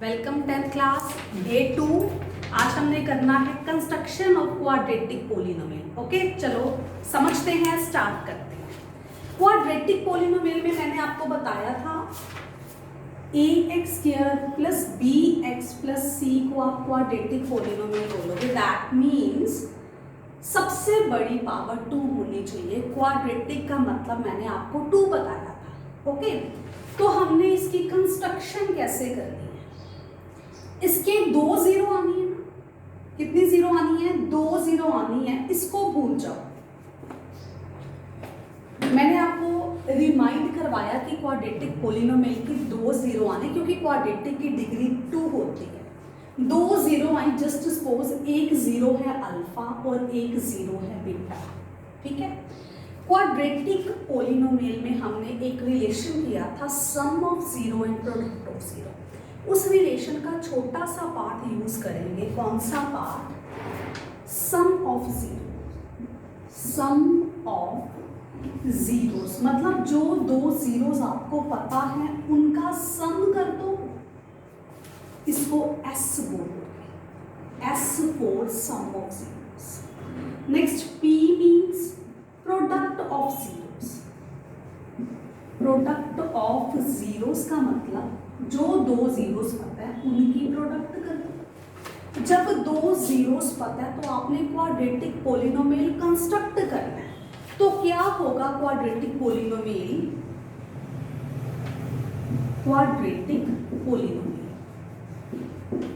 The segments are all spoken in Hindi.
Welcome 10th class day 2। आज हमने करना है construction of quadratic polynomial. Okay, चलो समझते हैं, स्टार्ट करते हैं। क्वाड्रेटिक पोलिनोमियल में मैंने आपको बताया था ax² plus bx plus c को आप क्वाड्रेटिक पोलिनोमियल बोलोगे। दैट मीन्स सबसे बड़ी पावर 2 होनी चाहिए। क्वाड्रेटिक का मतलब मैंने आपको 2 बताया था। ओके, तो हमने इसकी कंस्ट्रक्शन कैसे करनी है? इसके 2 जीरो आनी है ना, कितनी जीरो आनी है? 2 जीरो आनी है। इसको भूल जाओ, मैंने आपको रिमाइंड करवाया कि क्वाड्रेटिक पोलिनोमियल की 2 जीरो आने, क्योंकि क्वाड्रेटिक की डिग्री 2 होती है। 2 जीरो आई, जस्ट सपोज एक जीरो है अल्फा और एक जीरो है बीटा। ठीक है, क्वाड्रेटिक पोलिनोमियल में हमने एक रिलेशन किया था, sum of zero and product of zero. उस रिलेशन का छोटा सा पार्ट यूज करेंगे। कौन सा part? Sum of zero. Sum of zeros मतलब जो 2 जीरोस आपको पता है उनका सम कर दो, इसको एस बोलोगे। S for sum of zeros. Next p means product of zeros. Product of zeros का मतलब जो 2 जीरोस पता है उनकी प्रोडक्ट कर दो। जब 2 जीरोस पता है तो आपने क्वाड्रेटिक पोलिनोमियल कंस्ट्रक्ट करना है। तो क्या होगा क्वाड्रेटिक पोलिनोमियल? क्वाड्रेटिक पोलिनोमियल,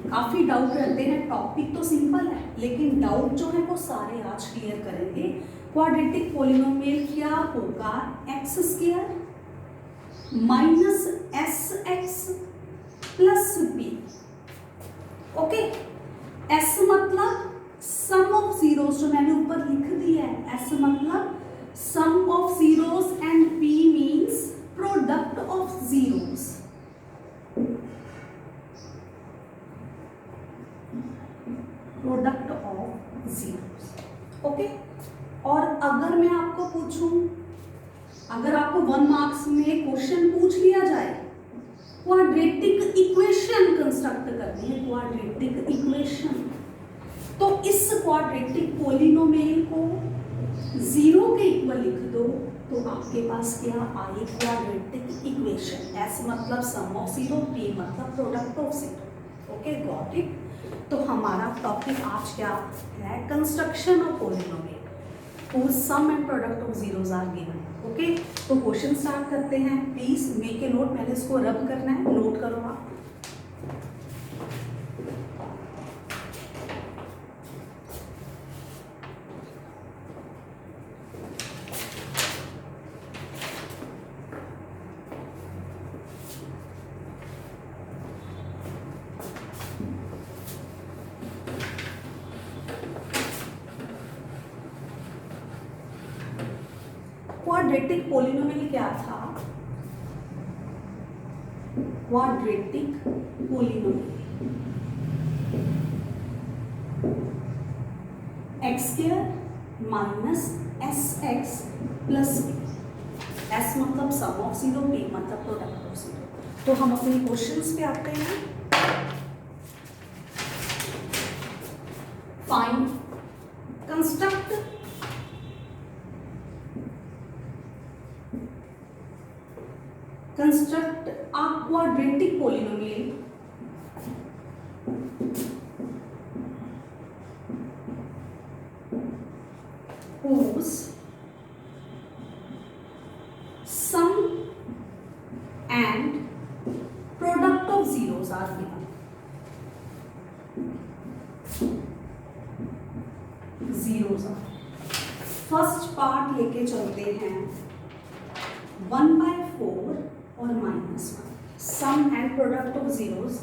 काफी डाउट रहते हैं। टॉपिक तो सिंपल है लेकिन डाउट जो है वो सारे आज क्लियर करेंगे। क्वाड्रेटिक पोलिनोमियल क्या होगा? x² minus sx plus b। Okay, s मतलब सम ऑफ जीरोस, जो मैंने ऊपर लिख दिया है। s मतलब sum of zeros and p means product of zeros. Product of zeros. Okay, और अगर मैं आपको पूछूं, अगर आपको 1 मार्क्स में क्वेश्चन पूछ लिया जाए, क्वाड्रेटिक इक्वेशन कंस्ट्रक्ट करनी है, क्वाड्रेटिक इक्वेशन, तो इस क्वाड्रेटिक पोलिनोमियल को 0 के इक्वल लिख दो तो आपके पास क्या आए? Quadratic equation. एस मतलब सम ऑफ जीरो, पी मतलब product of zero. Okay, got it. तो हमारा टॉपिक आज क्या है? Construction of polynomial whose sum and product of zeros are given। Okay, तो क्वेश्चन स्टार्ट करते हैं। प्लीज मेक ए नोट, पहले इसको रब करना है, नोट करो आप। क्वाड्रेटिक पोलिनोमियल क्या था? Quadratic polynomial x² minus sx plus b। s मतलब सम ऑफ जीरो, b मतलब प्रोडक्ट ऑफ जीरो। तो हम अपने क्वेश्चंस पे आते हैं। Find construct construct a quadratic polynomial whose sum and product of zeros are given। zeros are, first part लेके चलते हैं। 1/4 और -1, sum and product of zeros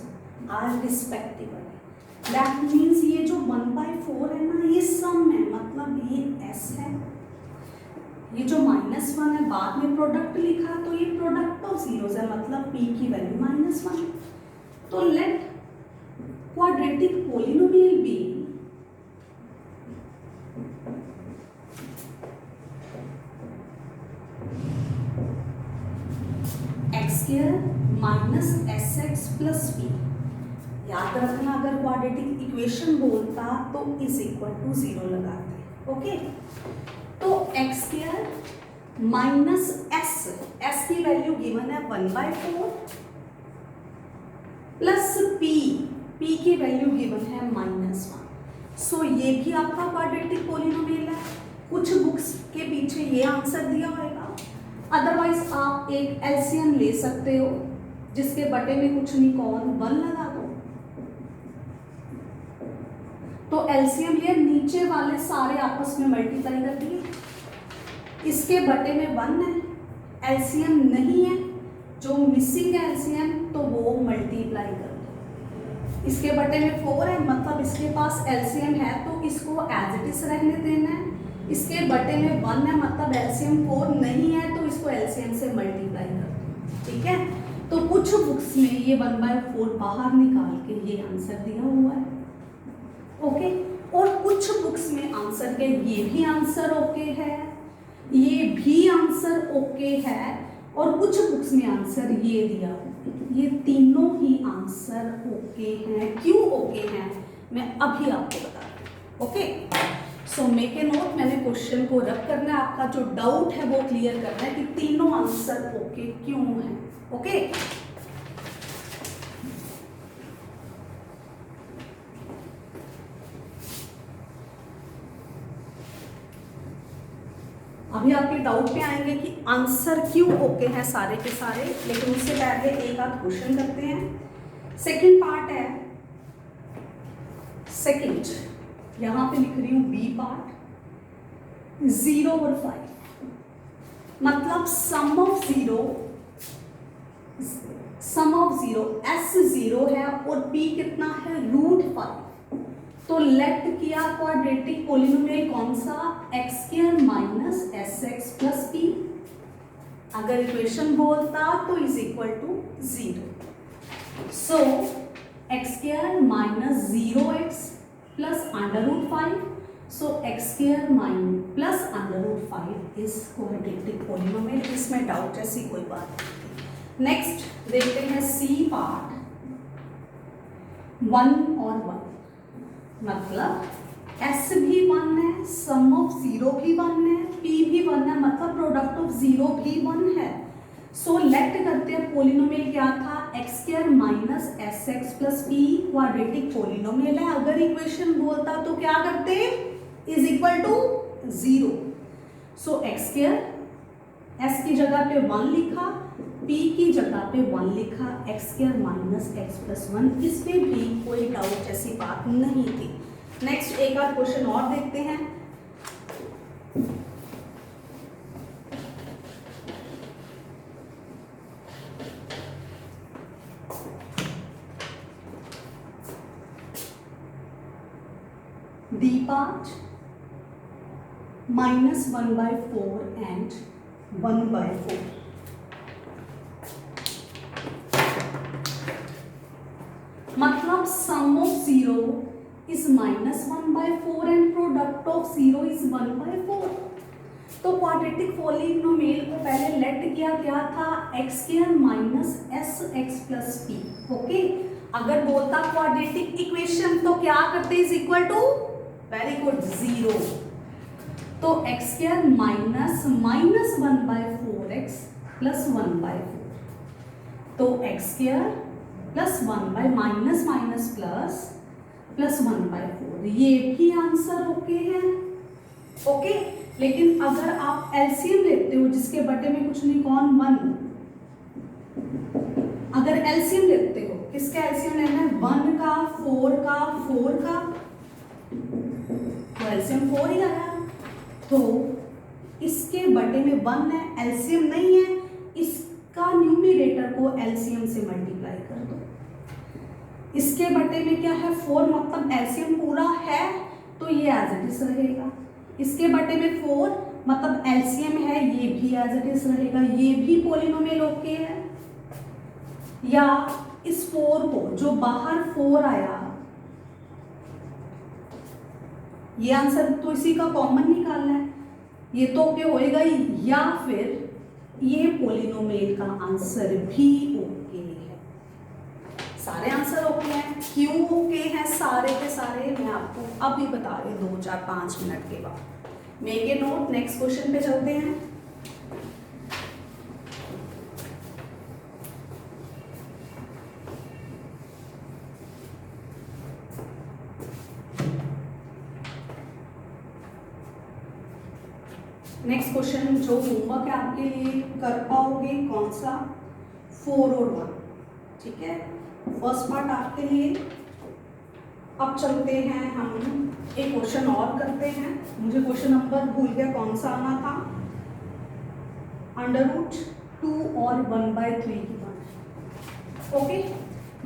are respectively. That means ये जो 1/4 है ना, ये सम है, मतलब ये s है। ये जो -1 है, बाद में प्रोडक्ट लिखा तो ये प्रोडक्ट ऑफ जीरोस है, मतलब p की वैल्यू -1। तो let quadratic polynomial be x² minus sx plus b। याद रखना, अगर क्वाड्रेटिक इक्वेशन बोलता तो इज इक्वल टू 0 लगाते। ओके, तो एक्स स्क्वायर माइनस एस की वैल्यू गिवन है 1/4 प्लस पी की वैल्यू गिवन है -1। सो ये भी आपका क्वाड्रेटिक पॉलिनोमियल है। कुछ बुक्स के पीछे ये आंसर दिया होगा, अदरवाइज आप एक एलसीएम ले सकते हो जिसके बटे में कुछ नहीं कौन 1 लगा दो। तो एलसीएम लिए नीचे वाले सारे आपस में मल्टीप्लाई कर दिए, इसके बटे में 1 है, एलसीएम नहीं है, जो मिसिंग है एलसीएम तो वो मल्टीप्लाई कर दो। इसके बटे में 4 है, मतलब इसके पास एलसीएम है तो इसको एज इट इज रहने देना है। इसके बटे में 1 है, मतलब एलसीएम 4 नहीं है तो इसको एलसीएम से मल्टीप्लाई कर दो। ठीक है, तो कुछ बुक्स में ये 1/4 बाहर निकाल के ये आंसर दिया हुआ है। ओके, और कुछ बुक्स में आंसर के ये भी आंसर ओके है, ये भी आंसर ओके है, और कुछ बुक्स में आंसर ये दिया हुआ। ये तीनों ही आंसर ओके हैं। क्यों ओके हैं मैं अभी आपको बता दूं। Okay, so make a note, मैंने क्वेश्चन को रब करना है, आपका जो डाउट है वो क्लियर करना है कि तीनों आंसर ओके क्यों हैं। ओके, अभी आपके डाउट पे आएंगे कि आंसर क्यों ओके हैं सारे के सारे, लेकिन उससे पहले एक आध क्वेश्चन करते हैं। सेकंड पार्ट है, सेकंड यहां पे लिख रही हूं बी पार्ट, 0 और 5, मतलब सम ऑफ जीरो एस 0 है और पी कितना है √5। तो लेट किया क्वाड्रेटिक पॉलिनोमियल कौन सा, x square minus s x plus p. अगर इक्वेशन बोलता तो is equal to 0। So x square minus 0x plus √5। So x square minus plus √5 is quadratic polynomial. इसमें डाउट ऐसी कोई बात नहीं। नेक्स्ट देखते हैं सी पार्ट, 1 और 1, मतलब s भी 1 है, सम ऑफ 0 भी 1 है, p भी 1 है, मतलब प्रोडक्ट ऑफ 0 भी 1 है। सो लेट करते हैं पॉलिनोमियल क्या था, x square minus s x plus p quadratic polynomial है। अगर इक्वेशन बोलता तो क्या करते, is equal to 0। So x square s की जगह पे 1 लिखा, p की जगह पे 1 लिखा, x square minus x plus 1। इसमें भी कोई डाउट ऐसी बात नहीं थी। नेक्स्ट एक आध क्वेश्चन और देखते हैं। D part -1/4 and 1/4। मतलब sum of 0 is -1/4 and product of 0 is 1/4। तो क्वाड्रेटिक पॉलिनोमियल को पहले लेट किया क्या था, x square minus s x plus p. Okay, अगर बोलता क्वाड्रेटिक इक्वेशन तो क्या करते, is equal to, very good, 0। तो x square minus 1/4x plus 1/4, तो x square plus 1 minus minus plus 1/4, ये भी आंसर ओके है। ओके, लेकिन अगर आप एलसीएम लेते हो जिसके बटे में कुछ नहीं कौन 1, अगर एलसीएम लेते हो, किसका एलसीएम लेना है, 1 का 4 का 4 का, तो एलसीएम 4 ही आया। तो इसके बटे में 1 है, एलसीएम नहीं है, इसका न्यूमरेटर को एलसीएम से मल्टीप्लाई कर दो। इसके बटे में क्या है 4, मतलब एलसीएम पूरा है तो ये एज इट इज रहेगा। इसके बटे में 4 मतलब एलसीएम है, ये भी एज इट इज रहेगा। ये भी पॉलिनोमियल ओके है। या इस 4 को, जो बाहर 4 आया, ये आंसर तो इसी का कॉमन निकालना है, ये तो ओके होएगा ही। या फिर ये पॉलिनोमियल का आंसर भी ओके है। सारे आंसर ओके हैं। क्यों ओके हैं सारे के सारे मैं आपको अभी बता रही हूँ 2-4-5 मिनट के बाद। Make a note, next question पे चलते हैं। नेक्स्ट क्वेश्चन जो होमवर्क है आपके लिए कर पाओगे कौन सा, 4 और 1, ठीक है, फर्स्ट पार्ट आपके लिए। अब चलते हैं हम एक क्वेश्चन और करते हैं। मुझे क्वेश्चन नंबर भूल गया कौन सा आना था, √2 और 1/3 की बात। ओके,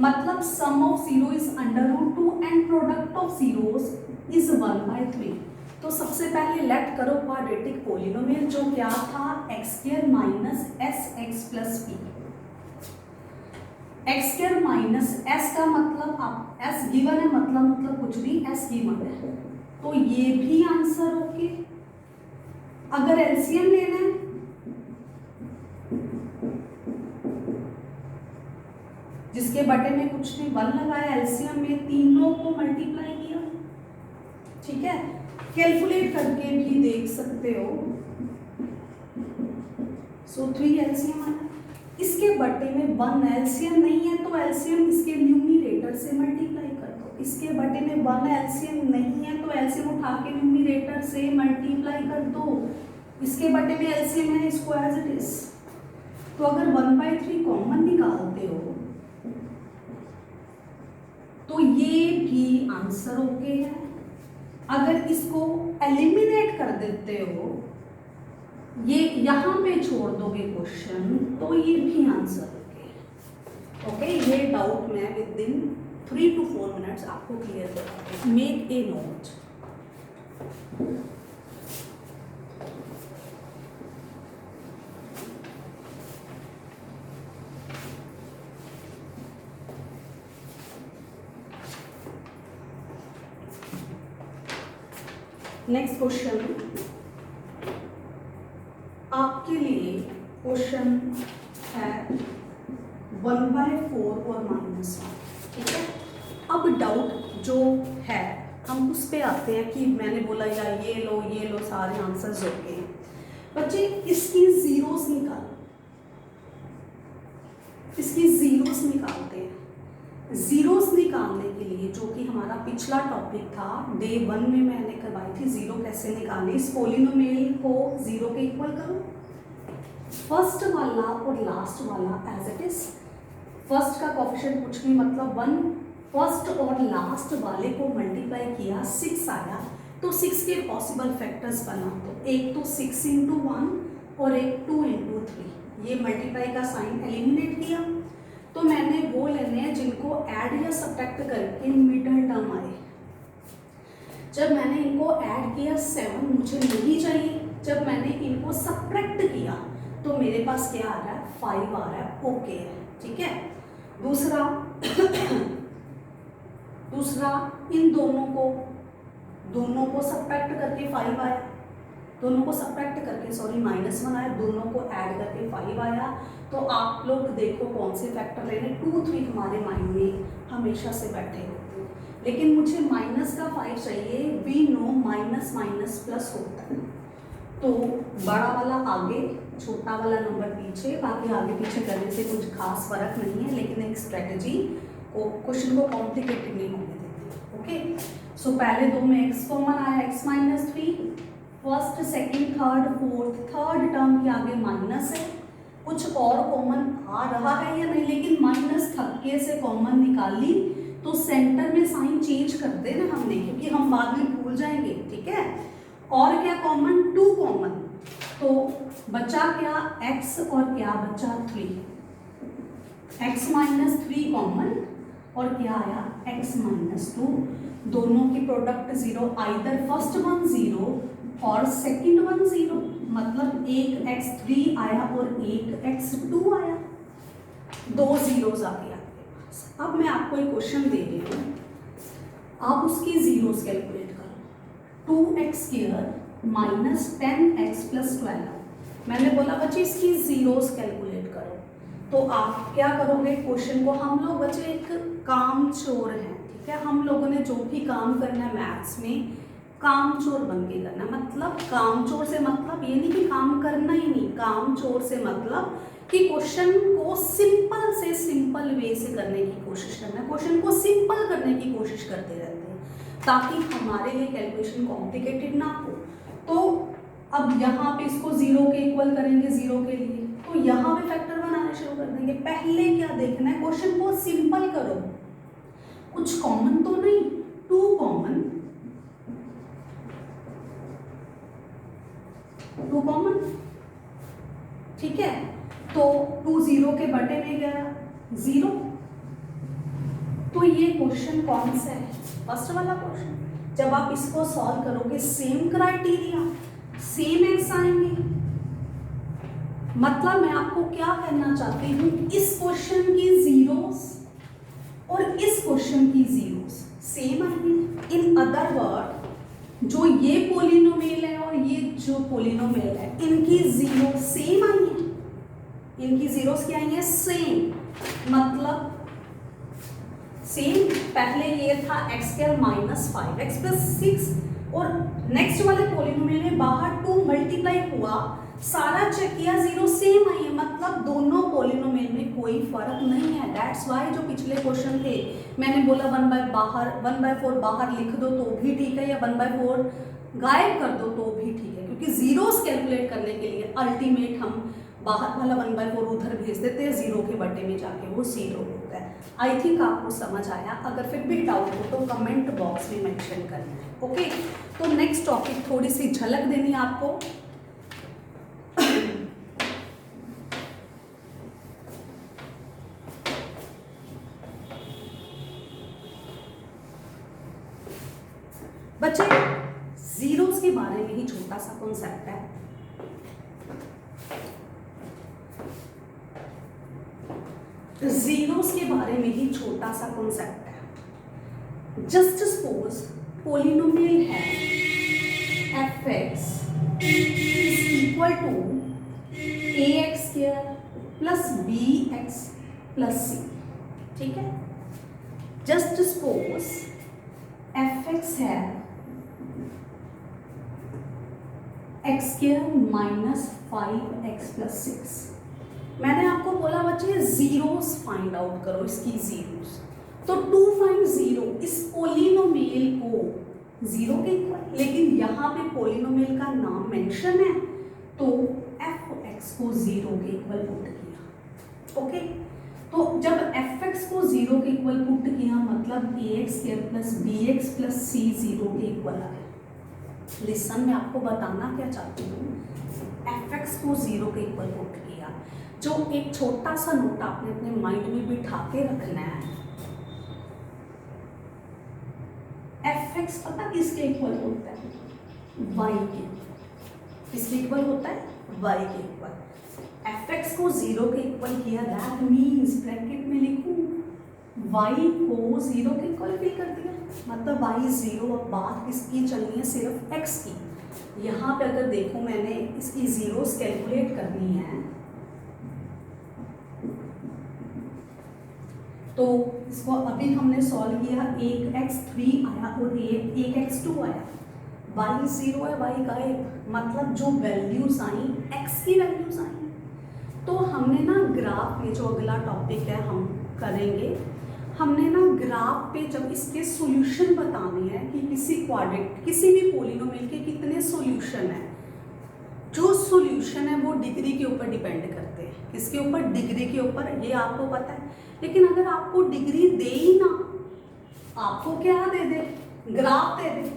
मतलब sum of zero is √2 and product of zeros is 1/3। तो सबसे पहले लेट करो क्वाड्रेटिक पोलिनोमियल जो क्या था, x² minus sx plus p। x² minus s का मतलब आप s गिवन है, मतलब कुछ भी s गिवन है, तो ये भी आंसर ओके। अगर एलसीएम लेना है जिसके बटे में कुछ नहीं 1 लगाया, एलसीएम में तीनों को मल्टीप्लाई किया, ठीक है, कैलकुलेट करके भी देख सकते हो। सो 3 एलसीएम आया, इसके बटे में 1 एलसीएम नहीं है तो एलसीएम इसके न्यूमरेटर से मल्टीप्लाई कर दो। इसके बटे में 1 एलसीएम नहीं है तो एलसीएम उठा के न्यूमरेटर से मल्टीप्लाई कर दो। इसके बटे में एलसीएम है, इसको एज इट इज। तो अगर 1/3 कॉमन निकालते हो तो ये भी आंसर ओके है। अगर इसको एलिमिनेट कर देते हो, ये यहां पे छोड़ दोगे क्वेश्चन, तो ये भी आंसर ओके। ओके, ये डाउट मैं विद इन 3 to 4 मिनट्स आपको क्लियर करता हूँ। Make a note. Next question आपके लिए क्वेश्चन है 1/4 और -1, ठीक है। अब डाउट जो है हम उस पे आते हैं कि मैंने बोला यार ये लो सारे आंसर्स ओके हैं। बच्चे इसकी जीरोस निकालो, इसकी जीरोस निकालते हैं। जीरोस निकालने के लिए जो कि हमारा पिछला टॉपिक था डे 1 में मैंने करवाई थी, जीरो कैसे निकालने। इस पोलिनोमियल को जीरो के इक्वल करो, फर्स्ट वाला और लास्ट वाला एज इट इज। फर्स्ट का कोएफिशिएंट कुछ नहीं मतलब 1, फर्स्ट और लास्ट वाले को मल्टीप्लाई किया 6 आया, तो 6 के पॉसिबल फैक्टर्स बना दो। एक तो 6 × 1 और एक 2 × 3। ये मल्टीप्लाई का साइन एलिमिनेट किया, तो मैंने वो लेने हैं जिनको ऐड या सब्ट्रैक्ट करके मिडल टर्म आए। जब मैंने इनको ऐड किया 7 मुझे नहीं चाहिए, जब मैंने इनको सब्ट्रैक्ट किया तो मेरे पास क्या आ रहा है, 5 आ रहा है, ओके है, ठीक है। दूसरा इन दोनों को सब्ट्रैक्ट करके 5 आया, दोनों को सब्ट्रैक्ट करके -1 आया, दोनों को ऐड करके 5 आया। तो आप लोग देखो कौन से फैक्टर लेने, 2, 3 हमारे माइंड में हमेशा से बैठे होते हैं, लेकिन मुझे -5 चाहिए। वी नो माइनस प्लस होता है, तो बड़ा वाला आगे छोटा वाला नंबर पीछे, बाकी आगे पीछे करने से कुछ खास फर्क नहीं है, लेकिन एक स्ट्रेटजी को क्वेश्चन को कॉम्प्लिकेटेड नहीं होने देती। ओके, सो पहले 2 में x कॉमन आया, x-3, first second third fourth, third term के आगे माइनस है। कुछ और कॉमन आ रहा है या नहीं, लेकिन माइनस थक्के से कॉमन निकाली तो सेंटर में साइन चेंज कर देना हमने, क्योंकि हम बाद में भूल जाएंगे, ठीक है। और क्या कॉमन, 2 कॉमन, तो बचा क्या x और क्या बचा 3, x-3 कॉमन और क्या आया x-2। दोनों की प्रोडक्ट 0, आइदर फर्स्ट वन 0 और सेकंड वन 0, मतलब एक x3 आया और एक x2 आया, 2 zeros आ गया आपके पास। अब मैं आपको एक क्वेश्चन दे रही हूँ, आप उसकी जीरोस कैलकुलेट करो। 2x² minus 10x plus 12। मैंने बोला बच्चे इसकी जीरोस कैलकुलेट करो, तो आप क्या करोगे, क्वेश्चन को, हम लोग बच्चे एक काम चोर हैं, ठीक है, हम लोगों ने जो भी काम करना है मैथ्स में काम चोर बन के करना, मतलब काम चोर से मतलब ये नहीं कि काम करना ही नहीं, काम चोर से मतलब कि क्वेश्चन को सिंपल से सिंपल वे से करने की कोशिश करना है, क्वेश्चन को सिंपल करने की कोशिश करते रहते हैं ताकि हमारे लिए कैलकुलेशन कॉम्प्लिकेटेड ना हो। तो अब यहाँ पे इसको 0 के इक्वल करेंगे 0 के लिए, तो यहाँ पे फैक्टर बनाने शुरू कर देंगे। पहले क्या देखना है, क्वेश्चन को सिंपल करो, कुछ कॉमन तो नहीं, 2 कॉमन, 2 कॉमन, ठीक है, तो 2 0 के बटे में गया 0। तो ये क्वेश्चन कौन सा है, फर्स्ट वाला क्वेश्चन। जब आप इसको सॉल्व करोगे सेम क्राइटेरिया सेम एक्स आएंगे, मतलब मैं आपको क्या कहना चाहती हूँ, इस क्वेश्चन की जीरोस और इस क्वेश्चन की जीरोस सेम आएंगे। इन अदर वर्ड, जो ये पोलिनोमियल है और ये जो पोलिनोमियल है इनकी जीरो सेम आई है, इनकी जीरोस क्या आई है, सेम, मतलब सेम। पहले ये था x square minus 5x plus 6 और नेक्स्ट वाले पोलिनोमियल में बाहर 2 मल्टीप्लाई हुआ, सारा चेक किया, जीरो सेम आई है, मतलब दोनों पोलिनोमियल में कोई फर्क नहीं है। दैट्स वाई जो पिछले क्वेश्चन थे मैंने बोला 1/4 बाहर लिख दो तो भी ठीक है, या 1/4 गायब कर दो तो भी ठीक है, क्योंकि जीरोस कैलकुलेट करने के लिए अल्टीमेट हम बाहर वाला 1/4 उधर भेज देते हैं, 0 के बटे में जाके वो 0 होता है। आई थिंक आपको समझ आया, अगर फिर भी डाउट हो तो कमेंट बॉक्स में मेंशन करना है। ओके, तो नेक्स्ट टॉपिक थोड़ी सी झलक देनी है आपको। बच्चे जीरोस के बारे में ही छोटा सा कॉन्सेप्ट है, जीरोस के बारे में ही छोटा सा कॉन्सेप्ट है। जस्ट सपोज पोलिनोमियल है fx is equal to ax square plus bx plus c, ठीक है। जस्ट सपोज fx है x square minus 5x plus 6। मैंने आपको बोला बच्चे जीरोस फाइंड आउट करो, इसकी जीरोस, तो 2 फाइंड 0, इस पोलिनोमियल को 0 के इक्वल, लेकिन यहाँ पे पोलिनोमियल का नाम मेंशन है तो fx को 0 के इक्वल पुट किया। ओके, तो जब fx को 0 के इक्वल पुट किया मतलब ax square plus bx plus c 0 के इक्वल आया। लिसन, मैं आपको बताना क्या चाहती हूँ, fx को 0 के इक्वल पुट किया, जो एक छोटा सा नोट आपने अपने माइंड में बिठा के रखना है, fx पता किसके इक्वल होता है, y के, किसके इक्वल होता है, y के इक्वल। fx को 0 के इक्वल किया, दैट मीन्स ब्रैकेट में लिखूं y को 0 के इक्वल भी कर दिया, मतलब y 0। अब बात किसकी चलनी है, सिर्फ x की। यहाँ पे अगर देखो मैंने इसकी जीरोस कैलकुलेट करनी है तो इसको अभी हमने सॉल्व किया, 1x3 आया और 1x2 आया, y 0 है, y गायब, मतलब जो वैल्यूज आई x की वैल्यूज आई। तो हमने ना ग्राफ में, जो अगला टॉपिक है हम करेंगे, हमने ना ग्राफ पे जब इसके सॉल्यूशन बताने हैं कि किसी क्वाड्रेटिक किसी भी पोलिनोमियल के कितने सॉल्यूशन हैं, जो सॉल्यूशन है वो डिग्री के ऊपर डिपेंड करते हैं, किसके ऊपर, डिग्री के ऊपर, ये आपको पता है। लेकिन अगर आपको डिग्री दे ही ना, आपको क्या दे दे, ग्राफ दे दे,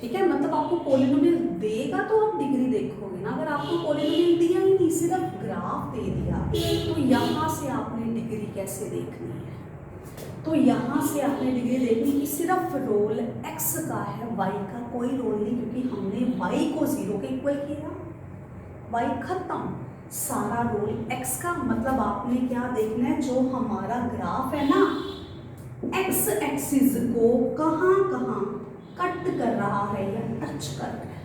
ठीक है, मतलब आपको पोलिनोमियल देगा तो आप डिग्री देखोगे ना, अगर आपको पोलिनोमियल दिया ही नहीं, सिर्फ ग्राफ दे दिया, तो यहाँ से आपने डिग्री कैसे देखनी है, तो यहाँ से आपने डिग्री देखनी कि सिर्फ रोल x का है, y का कोई रोल नहीं, क्योंकि हमने y को 0 के इक्वल किया, y खत्म, सारा रोल x का। मतलब आपने क्या देखना है, जो हमारा ग्राफ है ना, x एक्सिस को कहाँ कहाँ कट कर रहा है या टच कर रहा है,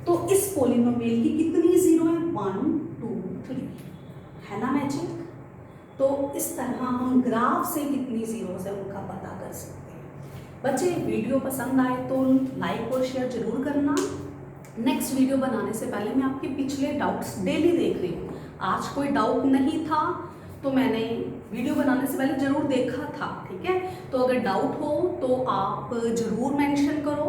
तो इस पोलिनोमियल की कितनी जीरो है, 1 2 3, है ना मैजिक। तो इस तरह हम ग्राफ से कितनी जीरोस है उनका पता कर सकते हैं। बच्चे वीडियो पसंद आए तो लाइक और शेयर जरूर करना। नेक्स्ट वीडियो बनाने से पहले मैं आपके पिछले डाउट्स डेली देख रही हूँ। आज कोई डाउट नहीं था तो मैंने वीडियो बनाने से पहले ज़रूर देखा था, ठीक है। तो अगर डाउट हो तो आप ज़रूर मेंशन करो,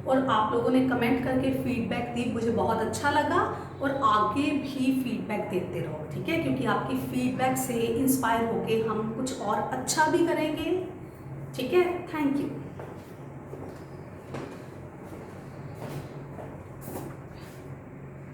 और आप लोगों ने कमेंट करके फीडबैक दी, मुझे बहुत अच्छा लगा। और आगे भी फीडबैक देते रहो, ठीक है, क्योंकि आपकी फीडबैक से इंस्पायर होके हम कुछ और अच्छा भी करेंगे, ठीक है। Thank you.